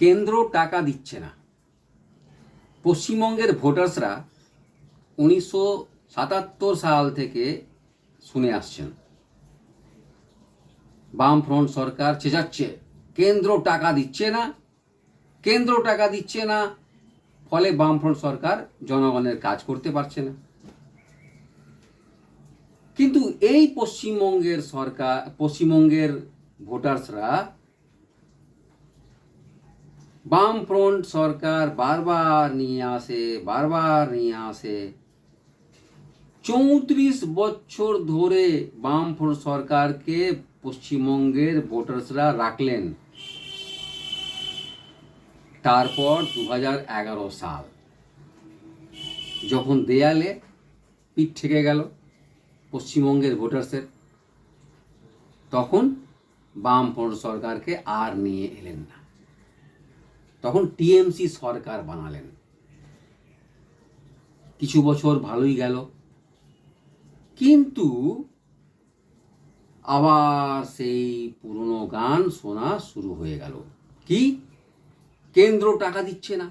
কেন্দ্র টাকা দিচ্ছে না। পশ্চিমবঙ্গের ভোটার্সরা 1977 সাল থেকে শুনে আসছেন, বামফ্রন্ট সরকার চেঁচাচ্ছে কেন্দ্র টাকা দিচ্ছে না, কেন্দ্র টাকা দিচ্ছে না, ফলে বামফ্রন্ট সরকার জনগণের কাজ করতে পারছে না। কিন্তু এই পশ্চিমবঙ্গের ভোটার্সরা বামফ্রন্ট সরকার বারবার নিয়ে আসে 34 বছর ধরে বামফ্রন্ট সরকারকে পশ্চিমবঙ্গের ভোটার্সরা রাখলেন। তারপর 2011 সাল যখন দেয়ালে পিঠ ঠেকে গেল পশ্চিমবঙ্গের ভোটার্সের, তখন বামফ্রন্ট সরকারকে আর নিয়ে এলেন না, তখন টিএমসি সরকার বানালেন। কিছু বছর ভালোই গেল, কিন্তু আবার সেই পুরনো গান শোনা শুরু হয়ে গেল। কি? কেন্দ্র টাকা দিচ্ছে না,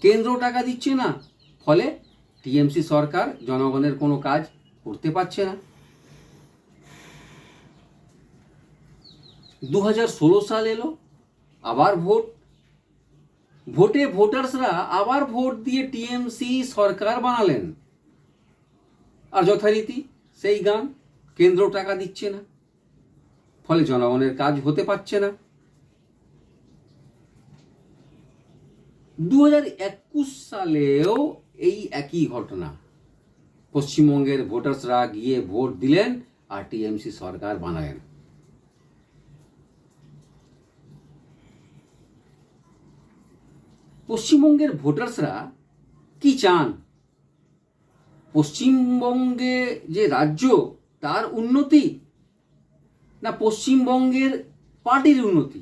কেন্দ্র টাকা দিচ্ছে না, ফলে টিএমসি সরকার জনগণের কোনো কাজ করতে পারছে না। 2016 সাল এলো, আবার ভোটে ভোটার্সরা আবার ভোট দিয়ে টিএমসি সরকার বানালেন, আর যথারীতি সেই গান, কেন্দ্র টাকা দিচ্ছে না, ফলে জনগণের কাজ হতে পারছে না। 2021 সালেও এই একই ঘটনা, পশ্চিমবঙ্গের ভোটার্সরা গিয়ে ভোট দিলেন আর টিএমসি সরকার বানালেন। পশ্চিমবঙ্গের ভোটার্সরা কি চান? পশ্চিমবঙ্গে যে রাজ্য তার উন্নতি, না পশ্চিমবঙ্গের পার্টির উন্নতি?